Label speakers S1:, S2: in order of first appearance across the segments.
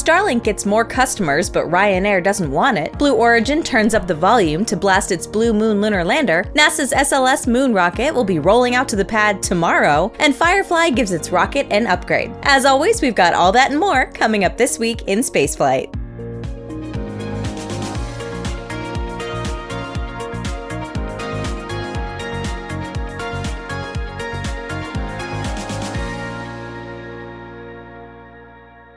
S1: Starlink gets more customers but Ryanair doesn't want it, Blue Origin turns up the volume to blast its Blue Moon lunar lander, NASA's SLS moon rocket will be rolling out to the pad tomorrow, and Firefly gives its rocket an upgrade. As always, we've got all that and more coming up this week in Spaceflight.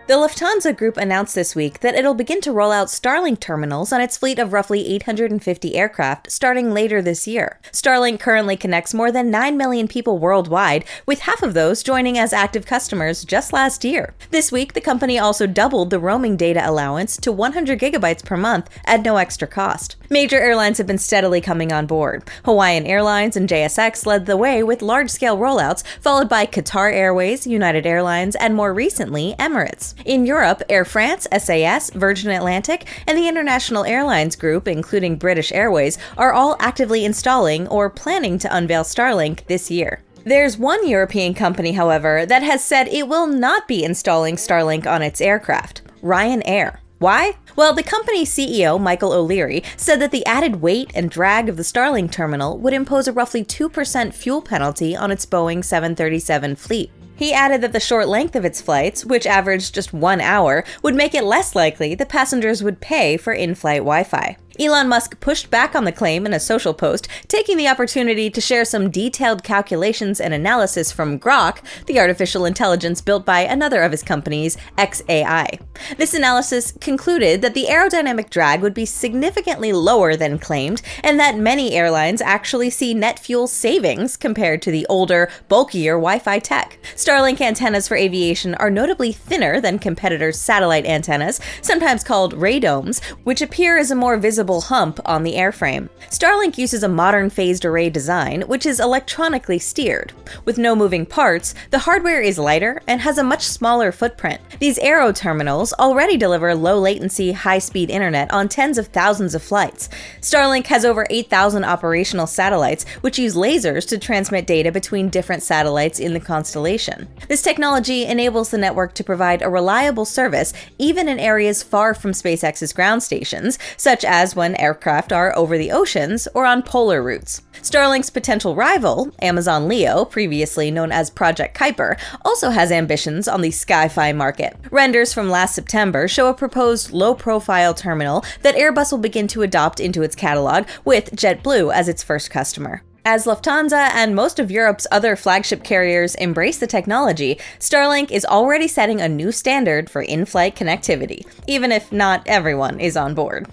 S1: The Lufthansa Group announced this week that it'll begin to roll out Starlink terminals on its fleet of roughly 850 aircraft starting later this year. Starlink currently connects more than 9 million people worldwide, with half of those joining as active customers just last year. This week, the company also doubled the roaming data allowance to 100 gigabytes per month at no extra cost. Major airlines have been steadily coming on board. Hawaiian Airlines and JSX led the way with large-scale rollouts, followed by Qatar Airways, United Airlines, and more recently, Emirates. In Europe, Air France, SAS, Virgin Atlantic, and the International Airlines Group, including British Airways, are all actively installing or planning to unveil Starlink this year. There's one European company, however, that has said it will not be installing Starlink on its aircraft: Ryanair. Why? Well, the company's CEO, Michael O'Leary, said that the added weight and drag of the Starlink terminal would impose a roughly 2% fuel penalty on its Boeing 737 fleet. He added that the short length of its flights, which averaged just 1 hour, would make it less likely that passengers would pay for in-flight Wi-Fi. Elon Musk pushed back on the claim in a social post, taking the opportunity to share some detailed calculations and analysis from Grok, the artificial intelligence built by another of his companies, xAI. This analysis concluded that the aerodynamic drag would be significantly lower than claimed, and that many airlines actually see net fuel savings compared to the older, bulkier Wi-Fi tech. Starlink antennas for aviation are notably thinner than competitors' satellite antennas, sometimes called radomes, which appear as a more visible hump on the airframe. Starlink uses a modern phased array design, which is electronically steered. With no moving parts, the hardware is lighter and has a much smaller footprint. These aero terminals already deliver low-latency, high-speed internet on tens of thousands of flights. Starlink has over 8,000 operational satellites, which use lasers to transmit data between different satellites in the constellation. This technology enables the network to provide a reliable service even in areas far from SpaceX's ground stations, such as when aircraft are over the oceans or on polar routes. Starlink's potential rival, Amazon Leo, previously known as Project Kuiper, also has ambitions on the Sky-Fi market. Renders from last September show a proposed low-profile terminal that Airbus will begin to adopt into its catalog, with JetBlue as its first customer. As Lufthansa and most of Europe's other flagship carriers embrace the technology, Starlink is already setting a new standard for in-flight connectivity, even if not everyone is on board.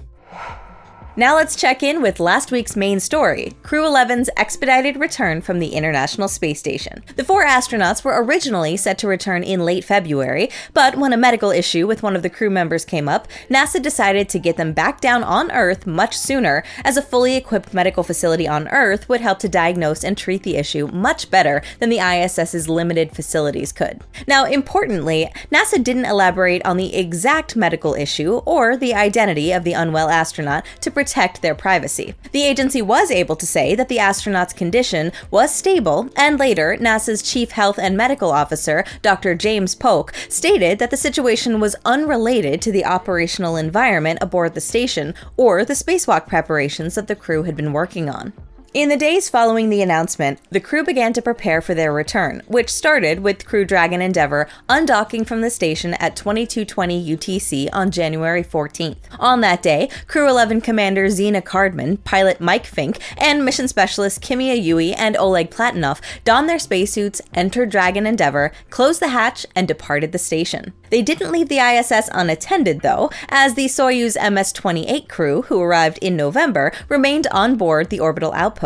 S1: Now let's check in with last week's main story, Crew 11's expedited return from the International Space Station. The 4 astronauts were originally set to return in late February, but when a medical issue with one of the crew members came up, NASA decided to get them back down on Earth much sooner, as a fully equipped medical facility on Earth would help to diagnose and treat the issue much better than the ISS's limited facilities could. Now, importantly, NASA didn't elaborate on the exact medical issue or the identity of the unwell astronaut to protect their privacy. The agency was able to say that the astronaut's condition was stable, and later, NASA's Chief Health and Medical Officer, Dr. James Polk, stated that the situation was unrelated to the operational environment aboard the station or the spacewalk preparations that the crew had been working on. In the days following the announcement, the crew began to prepare for their return, which started with Crew Dragon Endeavour undocking from the station at 22:20 UTC on January 14th. On that day, Crew 11 Commander Zena Cardman, pilot Mike Fink, and mission specialists Kimia Yui and Oleg Platonov donned their spacesuits, entered Dragon Endeavour, closed the hatch, and departed the station. They didn't leave the ISS unattended, though, as the Soyuz MS-28 crew, who arrived in November, remained on board the orbital outpost.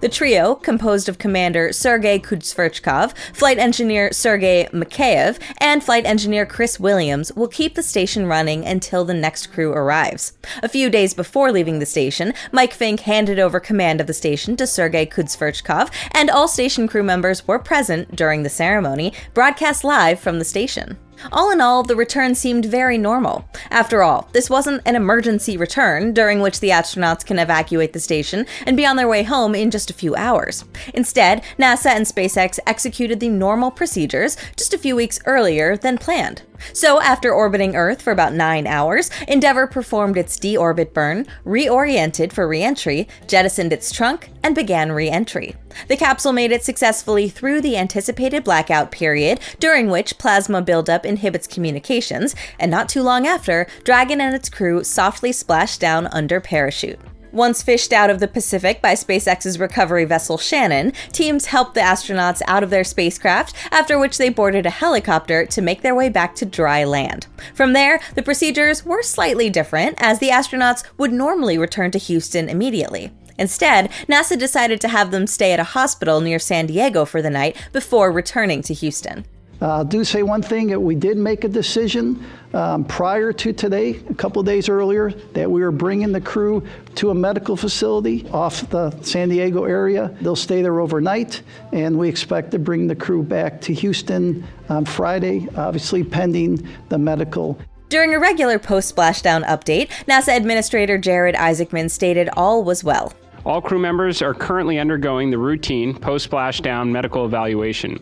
S1: The trio, composed of Commander Sergei Kudzverchkov, Flight Engineer Sergei Mikheyev, and Flight Engineer Chris Williams, will keep the station running until the next crew arrives. A few days before leaving the station, Mike Fink handed over command of the station to Sergei Kudzverchkov, and all station crew members were present during the ceremony, broadcast live from the station. All in all, the return seemed very normal. After all, this wasn't an emergency return during which the astronauts can evacuate the station and be on their way home in just a few hours. Instead, NASA and SpaceX executed the normal procedures just a few weeks earlier than planned. So after orbiting Earth for about 9 hours, Endeavour performed its deorbit burn, reoriented for re-entry, jettisoned its trunk, and began re-entry. The capsule made it successfully through the anticipated blackout period, during which plasma buildup inhibits communications, and not too long after, Dragon and its crew softly splashed down under parachute. Once fished out of the Pacific by SpaceX's recovery vessel Shannon, teams helped the astronauts out of their spacecraft, after which they boarded a helicopter to make their way back to dry land. From there, the procedures were slightly different, as the astronauts would normally return to Houston immediately. Instead, NASA decided to have them stay at a hospital near San Diego for the night before returning to Houston.
S2: I'll do say one thing, that we did make a decision prior to today, a couple days earlier, that we were bringing the crew to a medical facility off the San Diego area. They'll stay there overnight, and we expect to bring the crew back to Houston on Friday, obviously pending the medical.
S1: During a regular post-splashdown update, NASA Administrator Jared Isaacman stated all was well.
S3: All crew members are currently undergoing the routine post-splashdown medical evaluation.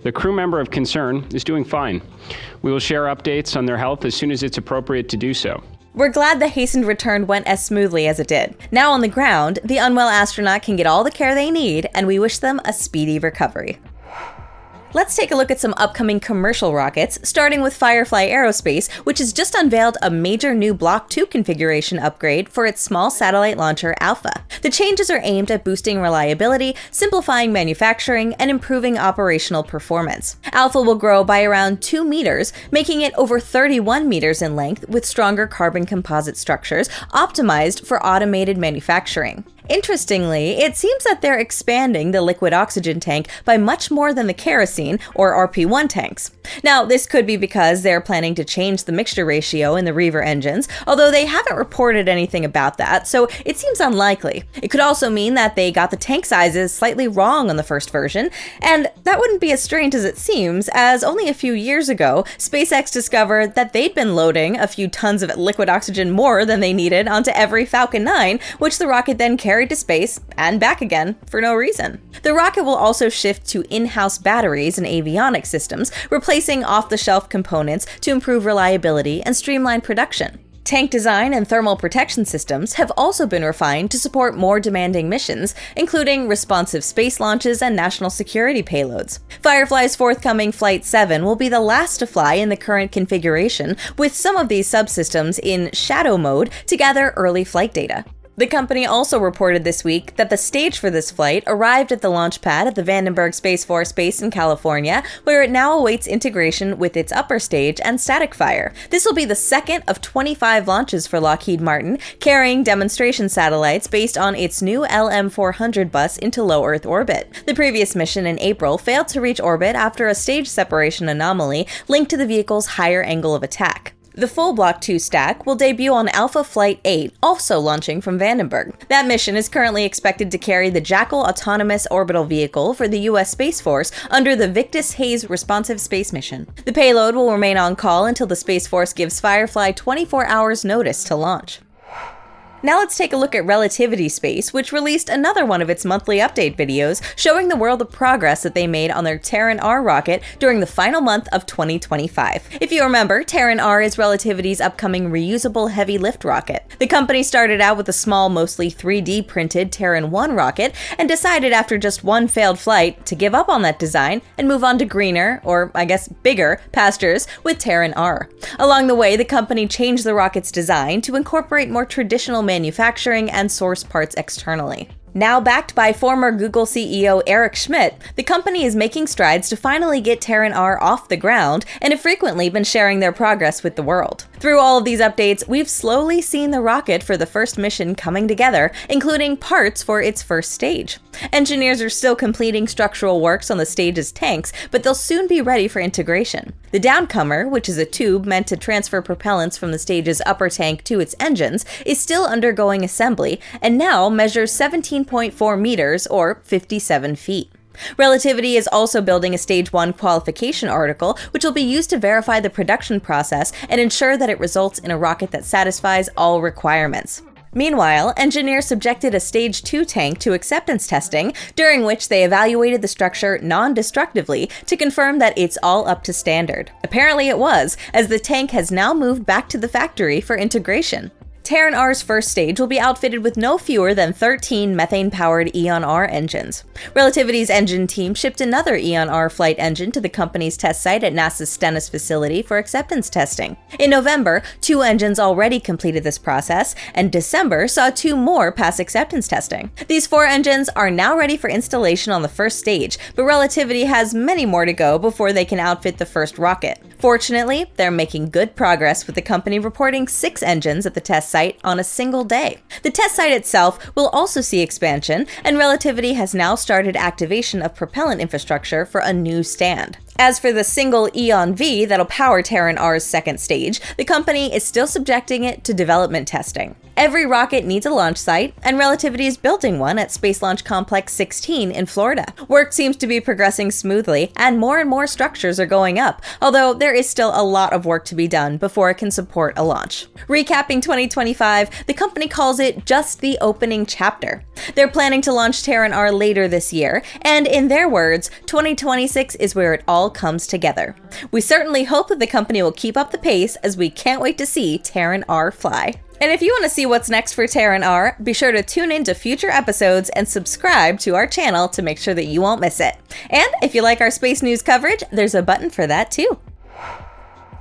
S3: The crew member of concern is doing fine. We will share updates on their health as soon as it's appropriate to do so.
S1: We're glad the hastened return went as smoothly as it did. Now on the ground, the unwell astronaut can get all the care they need, and we wish them a speedy recovery. Let's take a look at some upcoming commercial rockets, starting with Firefly Aerospace, which has just unveiled a major new Block 2 configuration upgrade for its small satellite launcher Alpha. The changes are aimed at boosting reliability, simplifying manufacturing, and improving operational performance. Alpha will grow by around 2 meters, making it over 31 meters in length with stronger carbon composite structures, optimized for automated manufacturing. Interestingly, it seems that they're expanding the liquid oxygen tank by much more than the kerosene, or RP1 tanks. Now, this could be because they're planning to change the mixture ratio in the Reaver engines, although they haven't reported anything about that, so it seems unlikely. It could also mean that they got the tank sizes slightly wrong on the first version, and that wouldn't be as strange as it seems, as only a few years ago, SpaceX discovered that they'd been loading a few tons of liquid oxygen more than they needed onto every Falcon 9, which the rocket then carried to space and back again for no reason. The rocket will also shift to in-house batteries and avionics systems, replacing off-the-shelf components to improve reliability and streamline production. Tank design and thermal protection systems have also been refined to support more demanding missions, including responsive space launches and national security payloads. Firefly's forthcoming Flight 7 will be the last to fly in the current configuration, with some of these subsystems in shadow mode to gather early flight data. The company also reported this week that the stage for this flight arrived at the launch pad at the Vandenberg Space Force Base in California, where it now awaits integration with its upper stage and static fire. This will be the second of 25 launches for Lockheed Martin, carrying demonstration satellites based on its new LM-400 bus into low Earth orbit. The previous mission in April failed to reach orbit after a stage separation anomaly linked to the vehicle's higher angle of attack. The full Block 2 stack will debut on Alpha Flight 8, also launching from Vandenberg. That mission is currently expected to carry the Jackal autonomous orbital vehicle for the U.S. Space Force under the Victus Haze responsive space mission. The payload will remain on call until the Space Force gives Firefly 24 hours notice to launch. Now let's take a look at Relativity Space, which released another one of its monthly update videos showing the world the progress that they made on their Terran R rocket during the final month of 2025. If you remember, Terran R is Relativity's upcoming reusable heavy lift rocket. The company started out with a small, mostly 3D printed Terran 1 rocket and decided after just one failed flight to give up on that design and move on to greener, or I guess bigger, pastures with Terran R. Along the way, the company changed the rocket's design to incorporate more traditional manufacturing and source parts externally. Now backed by former Google CEO Eric Schmidt, the company is making strides to finally get Terran R off the ground and have frequently been sharing their progress with the world. Through all of these updates, we've slowly seen the rocket for the first mission coming together, including parts for its first stage. Engineers are still completing structural works on the stage's tanks, but they'll soon be ready for integration. The downcomer, which is a tube meant to transfer propellants from the stage's upper tank to its engines, is still undergoing assembly and now measures 17.4 meters or 57 feet. Relativity is also building a Stage 1 qualification article, which will be used to verify the production process and ensure that it results in a rocket that satisfies all requirements. Meanwhile, engineers subjected a Stage 2 tank to acceptance testing, during which they evaluated the structure non-destructively to confirm that it's all up to standard. Apparently it was, as the tank has now moved back to the factory for integration. Terran R's first stage will be outfitted with no fewer than 13 methane-powered Eon R engines. Relativity's engine team shipped another Eon R flight engine to the company's test site at NASA's Stennis facility for acceptance testing. In November, 2 engines already completed this process, and December saw 2 more pass acceptance testing. These 4 engines are now ready for installation on the first stage, but Relativity has many more to go before they can outfit the first rocket. Fortunately, they're making good progress, with the company reporting 6 engines at the test site on a single day. The test site itself will also see expansion, and Relativity has now started activation of propellant infrastructure for a new stand. As for the single Eon V that'll power Terran R's second stage, the company is still subjecting it to development testing. Every rocket needs a launch site, and Relativity is building one at Space Launch Complex 16 in Florida. Work seems to be progressing smoothly, and more structures are going up, although there is still a lot of work to be done before it can support a launch. Recapping 2025, the company calls it just the opening chapter. They're planning to launch Terran R later this year, and in their words, 2026 is where it all comes together. We certainly hope that the company will keep up the pace, as we can't wait to see Terran R fly. And if you want to see what's next for Terran R, be sure to tune in to future episodes and subscribe to our channel to make sure that you won't miss it. And if you like our space news coverage, there's a button for that too.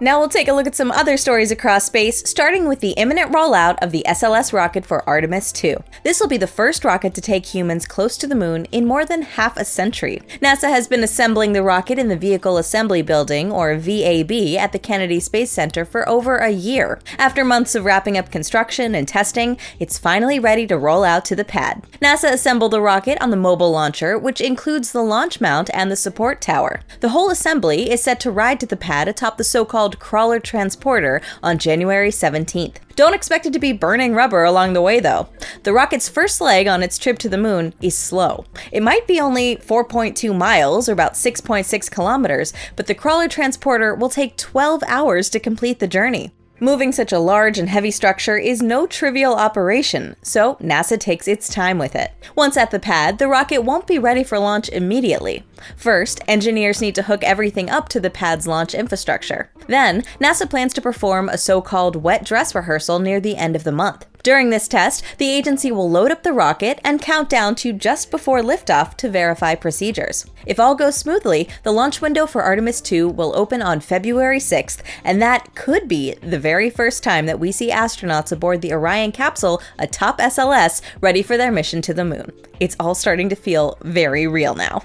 S1: Now we'll take a look at some other stories across space, starting with the imminent rollout of the SLS rocket for Artemis II. This will be the first rocket to take humans close to the moon in more than half a century. NASA has been assembling the rocket in the Vehicle Assembly Building, or VAB, at the Kennedy Space Center for over a year. After months of wrapping up construction and testing, it's finally ready to roll out to the pad. NASA assembled the rocket on the mobile launcher, which includes the launch mount and the support tower. The whole assembly is set to ride to the pad atop the so-called crawler transporter on January 17th. Don't expect it to be burning rubber along the way, though. The rocket's first leg on its trip to the moon is slow. It might be only 4.2 miles, or about 6.6 kilometers, but the crawler transporter will take 12 hours to complete the journey. Moving such a large and heavy structure is no trivial operation, so NASA takes its time with it. Once at the pad, the rocket won't be ready for launch immediately. First, engineers need to hook everything up to the pad's launch infrastructure. Then, NASA plans to perform a so-called wet dress rehearsal near the end of the month. During this test, the agency will load up the rocket and count down to just before liftoff to verify procedures. If all goes smoothly, the launch window for Artemis II will open on February 6th, and that could be the very first time that we see astronauts aboard the Orion capsule atop SLS ready for their mission to the moon. It's all starting to feel very real now.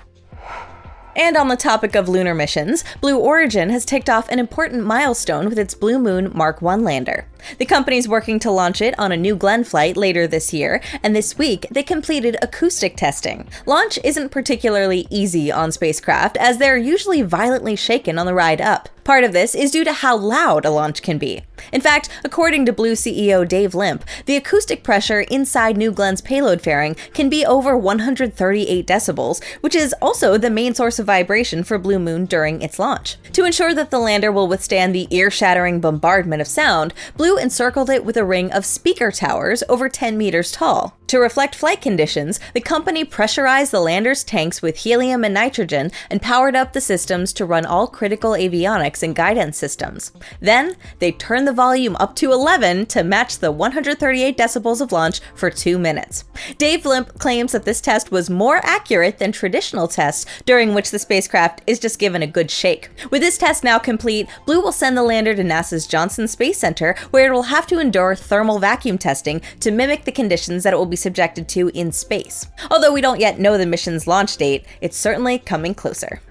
S1: And on the topic of lunar missions, Blue Origin has ticked off an important milestone with its Blue Moon Mk1 lander. The company's working to launch it on a New Glenn flight later this year, and this week they completed acoustic testing. Launch isn't particularly easy on spacecraft, as they're usually violently shaken on the ride up. Part of this is due to how loud a launch can be. In fact, according to Blue CEO Dave Limp, the acoustic pressure inside New Glenn's payload fairing can be over 138 decibels, which is also the main source of vibration for Blue Moon during its launch. To ensure that the lander will withstand the ear-shattering bombardment of sound, Blue encircled it with a ring of speaker towers over 10 meters tall. To reflect flight conditions, the company pressurized the lander's tanks with helium and nitrogen and powered up the systems to run all critical avionics and guidance systems. Then, they turned the volume up to 11 to match the 138 decibels of launch for 2 minutes. Dave Limp claims that this test was more accurate than traditional tests, during which the spacecraft is just given a good shake. With this test now complete, Blue will send the lander to NASA's Johnson Space Center, where it will have to endure thermal vacuum testing to mimic the conditions that it will be subjected to in space. Although we don't yet know the mission's launch date, it's certainly coming closer.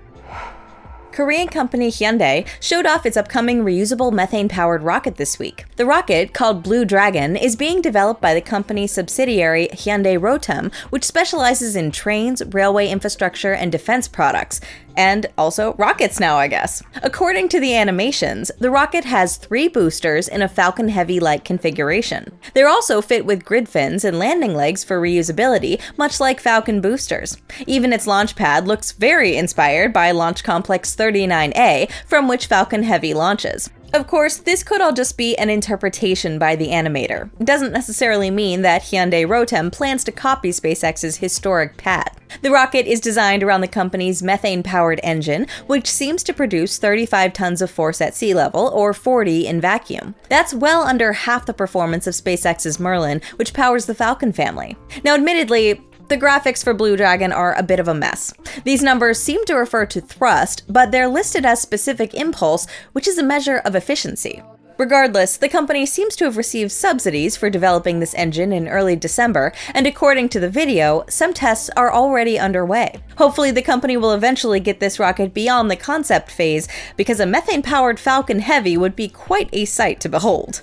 S1: Korean company Hyundai showed off its upcoming reusable methane-powered rocket this week. The rocket, called Blue Dragon, is being developed by the company's subsidiary Hyundai Rotem, which specializes in trains, railway infrastructure, and defense products. And also rockets now, I guess. According to the animations, the rocket has 3 boosters in a Falcon Heavy-like configuration. They're also fit with grid fins and landing legs for reusability, much like Falcon boosters. Even its launch pad looks very inspired by Launch Complex 39A, from which Falcon Heavy launches. Of course, this could all just be an interpretation by the animator. It doesn't necessarily mean that Hyundai Rotem plans to copy SpaceX's historic pad. The rocket is designed around the company's methane-powered engine, which seems to produce 35 tons of force at sea level, or 40 in vacuum. That's well under half the performance of SpaceX's Merlin, which powers the Falcon family. Now, admittedly, the graphics for Blue Dragon are a bit of a mess. These numbers seem to refer to thrust, but they're listed as specific impulse, which is a measure of efficiency. Regardless, the company seems to have received subsidies for developing this engine in early December, and according to the video, some tests are already underway. Hopefully, the company will eventually get this rocket beyond the concept phase, because a methane-powered Falcon Heavy would be quite a sight to behold.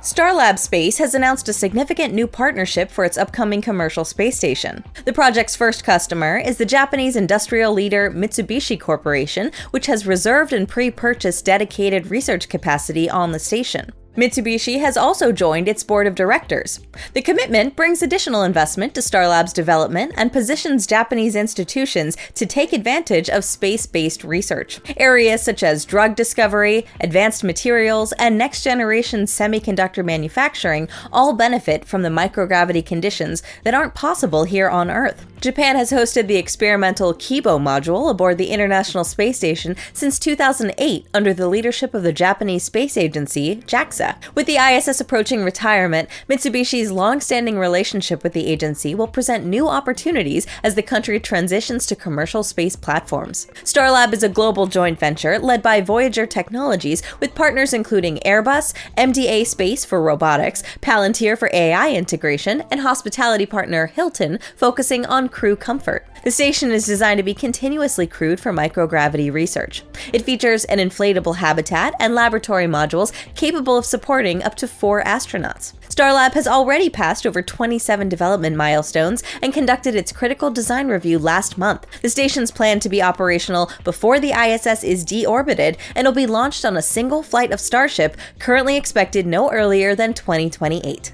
S1: Starlab Space has announced a significant new partnership for its upcoming commercial space station. The project's first customer is the Japanese industrial leader Mitsubishi Corporation, which has reserved and pre-purchased dedicated research capacity on the station. Mitsubishi has also joined its board of directors. The commitment brings additional investment to Starlab's development and positions Japanese institutions to take advantage of space-based research. Areas such as drug discovery, advanced materials, and next-generation semiconductor manufacturing all benefit from the microgravity conditions that aren't possible here on Earth. Japan has hosted the experimental Kibo module aboard the International Space Station since 2008 under the leadership of the Japanese Space Agency, JAXA. With the ISS approaching retirement, Mitsubishi's long-standing relationship with the agency will present new opportunities as the country transitions to commercial space platforms. Starlab is a global joint venture led by Voyager Technologies with partners including Airbus, MDA Space for robotics, Palantir for AI integration, and hospitality partner Hilton focusing on crew comfort. The station is designed to be continuously crewed for microgravity research. It features an inflatable habitat and laboratory modules capable of supporting up to 4 astronauts. Starlab has already passed over 27 development milestones and conducted its critical design review last month. The station's planned to be operational before the ISS is deorbited and will be launched on a single flight of Starship, currently expected no earlier than 2028.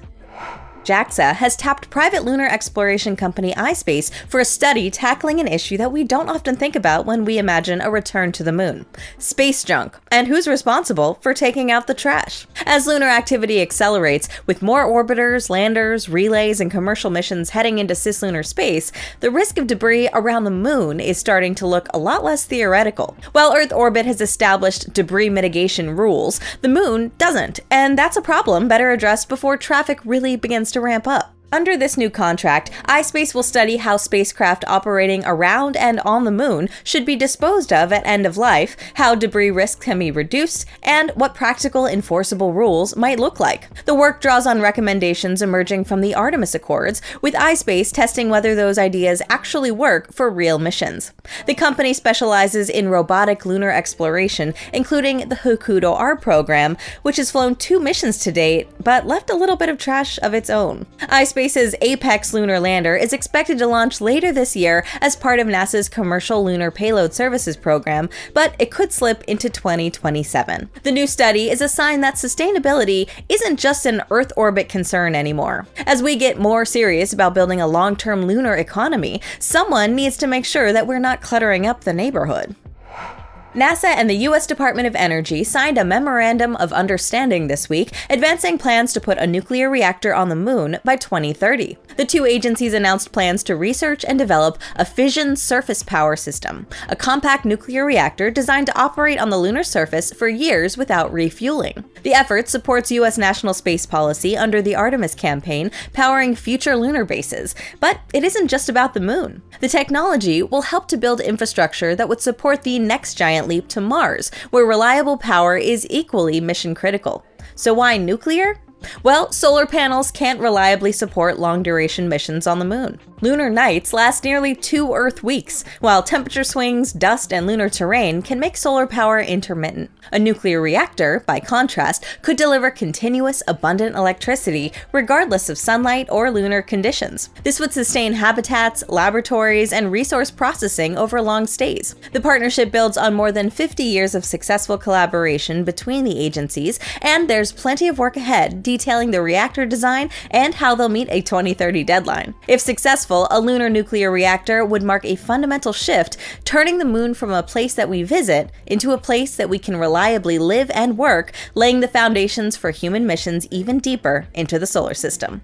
S1: JAXA has tapped private lunar exploration company iSpace for a study tackling an issue that we don't often think about when we imagine a return to the moon: space junk, and who's responsible for taking out the trash. As lunar activity accelerates, with more orbiters, landers, relays, and commercial missions heading into cislunar space, the risk of debris around the moon is starting to look a lot less theoretical. While Earth orbit has established debris mitigation rules, the moon doesn't, and that's a problem better addressed before traffic really begins to ramp up. Under this new contract, iSpace will study how spacecraft operating around and on the moon should be disposed of at end of life, how debris risk can be reduced, and what practical enforceable rules might look like. The work draws on recommendations emerging from the Artemis Accords, with iSpace testing whether those ideas actually work for real missions. The company specializes in robotic lunar exploration, including the Hokuto R program, which has flown 2 missions to date, but left a little bit of trash of its own. iSpace's Apex lunar lander is expected to launch later this year as part of NASA's Commercial Lunar Payload Services program, but it could slip into 2027. The new study is a sign that sustainability isn't just an Earth orbit concern anymore. As we get more serious about building a long-term lunar economy, someone needs to make sure that we're not cluttering up the neighborhood. NASA and the U.S. Department of Energy signed a memorandum of understanding this week, advancing plans to put a nuclear reactor on the moon by 2030. The 2 agencies announced plans to research and develop a fission surface power system, a compact nuclear reactor designed to operate on the lunar surface for years without refueling. The effort supports U.S. national space policy under the Artemis campaign, powering future lunar bases. But it isn't just about the moon. The technology will help to build infrastructure that would support the next giant leap to Mars, where reliable power is equally mission critical. So why nuclear? Well, solar panels can't reliably support long-duration missions on the moon. Lunar nights last nearly 2 Earth weeks, while temperature swings, dust, and lunar terrain can make solar power intermittent. A nuclear reactor, by contrast, could deliver continuous, abundant electricity regardless of sunlight or lunar conditions. This would sustain habitats, laboratories, and resource processing over long stays. The partnership builds on more than 50 years of successful collaboration between the agencies, and there's plenty of work ahead detailing the reactor design and how they'll meet a 2030 deadline. If successful, a lunar nuclear reactor would mark a fundamental shift, turning the moon from a place that we visit into a place that we can reliably live and work, laying the foundations for human missions even deeper into the solar system.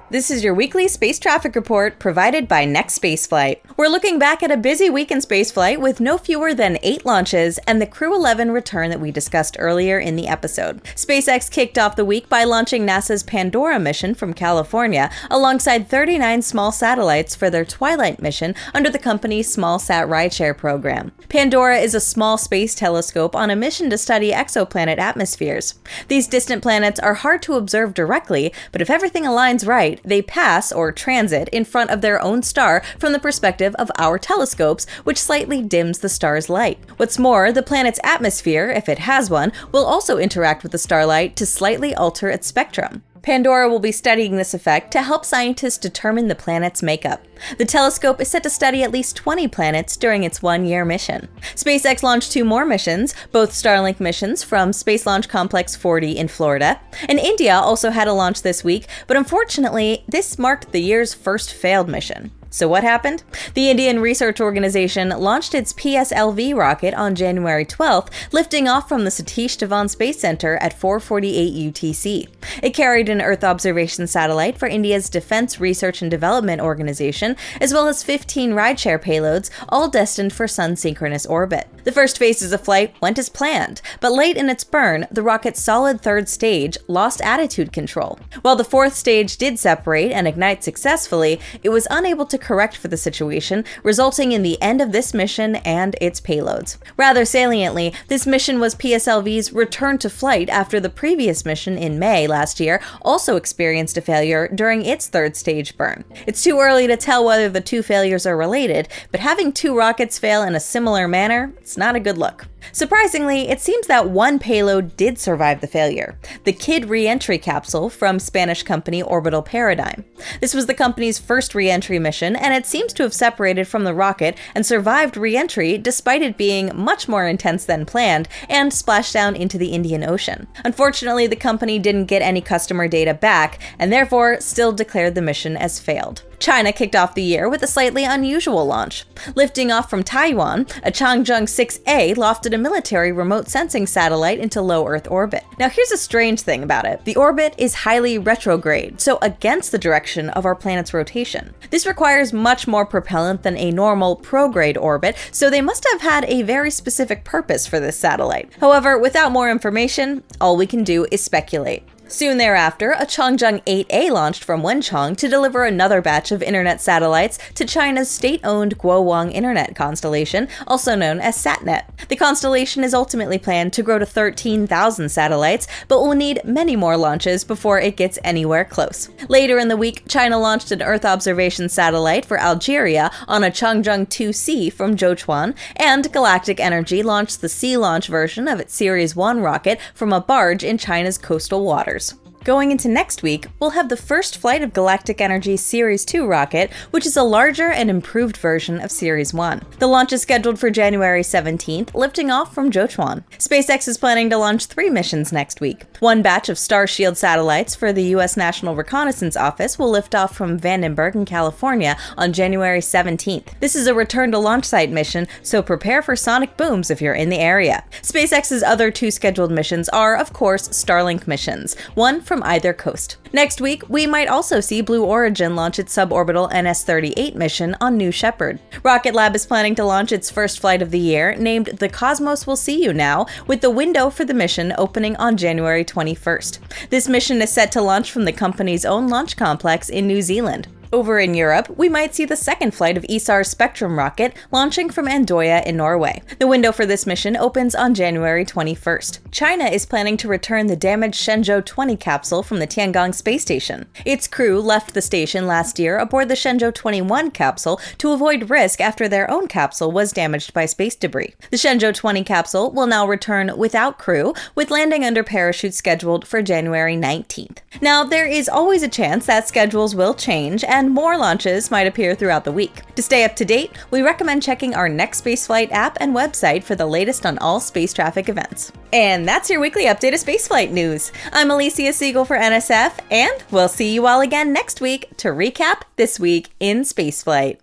S1: This is your weekly space traffic report provided by Next Spaceflight. We're looking back at a busy week in spaceflight with no fewer than 8 launches and the Crew 11 return that we discussed earlier in the episode. SpaceX kicked off the week by launching NASA's Pandora mission from California alongside 39 small satellites for their Twilight mission under the company's SmallSat rideshare program. Pandora is a small space telescope on a mission to study exoplanet atmospheres. These distant planets are hard to observe directly, but if everything aligns right, they pass, or transit, in front of their own star from the perspective of our telescopes, which slightly dims the star's light. What's more, the planet's atmosphere, if it has one, will also interact with the starlight to slightly alter its spectrum. Pandora will be studying this effect to help scientists determine the planet's makeup. The telescope is set to study at least 20 planets during its 1-year mission. SpaceX launched 2 more missions, both Starlink missions from Space Launch Complex 40 in Florida. And India also had a launch this week, but unfortunately, this marked the year's first failed mission. So what happened? The Indian research organization launched its PSLV rocket on January 12th, lifting off from the Satish Dhawan Space Center at 4:48 UTC. It carried an Earth observation satellite for India's Defense Research and Development Organization, as well as 15 rideshare payloads, all destined for sun-synchronous orbit. The first phases of flight went as planned, but late in its burn, the rocket's solid third stage lost attitude control. While the fourth stage did separate and ignite successfully, it was unable to correct for the situation, resulting in the end of this mission and its payloads. Rather saliently, this mission was PSLV's return to flight after the previous mission in May last year also experienced a failure during its third stage burn. It's too early to tell whether the 2 failures are related, but having 2 rockets fail in a similar manner, it's not a good look. Surprisingly, it seems that one payload did survive the failure, the Kid re-entry capsule from Spanish company Orbital Paradigm. This was the company's first re-entry mission, and it seems to have separated from the rocket and survived re-entry despite it being much more intense than planned and splashed down into the Indian Ocean. Unfortunately, the company didn't get any customer data back and therefore still declared the mission as failed. China kicked off the year with a slightly unusual launch. Lifting off from Taiwan, a Changzheng 6A lofted a military remote sensing satellite into low Earth orbit. Now here's a strange thing about it. The orbit is highly retrograde, so against the direction of our planet's rotation. This requires much more propellant than a normal prograde orbit, so they must have had a very specific purpose for this satellite. However, without more information, all we can do is speculate. Soon thereafter, a Changzheng 8A launched from Wenchang to deliver another batch of internet satellites to China's state-owned Guowang Internet constellation, also known as SatNet. The constellation is ultimately planned to grow to 13,000 satellites, but will need many more launches before it gets anywhere close. Later in the week, China launched an Earth observation satellite for Algeria on a Changzheng 2C from Zhochuan, and Galactic Energy launched the sea launch version of its Series 1 rocket from a barge in China's coastal waters. Going into next week, we'll have the first flight of Galactic Energy's Series 2 rocket, which is a larger and improved version of Series 1. The launch is scheduled for January 17th, lifting off from Zhochuan. SpaceX is planning to launch 3 missions next week. One batch of Starshield satellites for the U.S. National Reconnaissance Office will lift off from Vandenberg in California on January 17th. This is a return to launch site mission, so prepare for sonic booms if you're in the area. SpaceX's other 2 scheduled missions are, of course, Starlink missions, one from either coast. Next week, we might also see Blue Origin launch its suborbital NS-38 mission on New Shepard. Rocket Lab is planning to launch its first flight of the year, named The Cosmos Will See You Now, with the window for the mission opening on January 21st. This mission is set to launch from the company's own launch complex in New Zealand. Over in Europe, we might see the second flight of ESA's Spectrum rocket launching from Andøya in Norway. The window for this mission opens on January 21st. China is planning to return the damaged Shenzhou 20 capsule from the Tiangong space station. Its crew left the station last year aboard the Shenzhou 21 capsule to avoid risk after their own capsule was damaged by space debris. The Shenzhou 20 capsule will now return without crew, with landing under parachute scheduled for January 19th. Now, there is always a chance that schedules will change, and and more launches might appear throughout the week. To stay up to date, we recommend checking our Next Spaceflight app and website for the latest on all space traffic events. And that's your weekly update of spaceflight news. I'm Elysia Segal for NSF, and we'll see you all again next week to recap this week in spaceflight.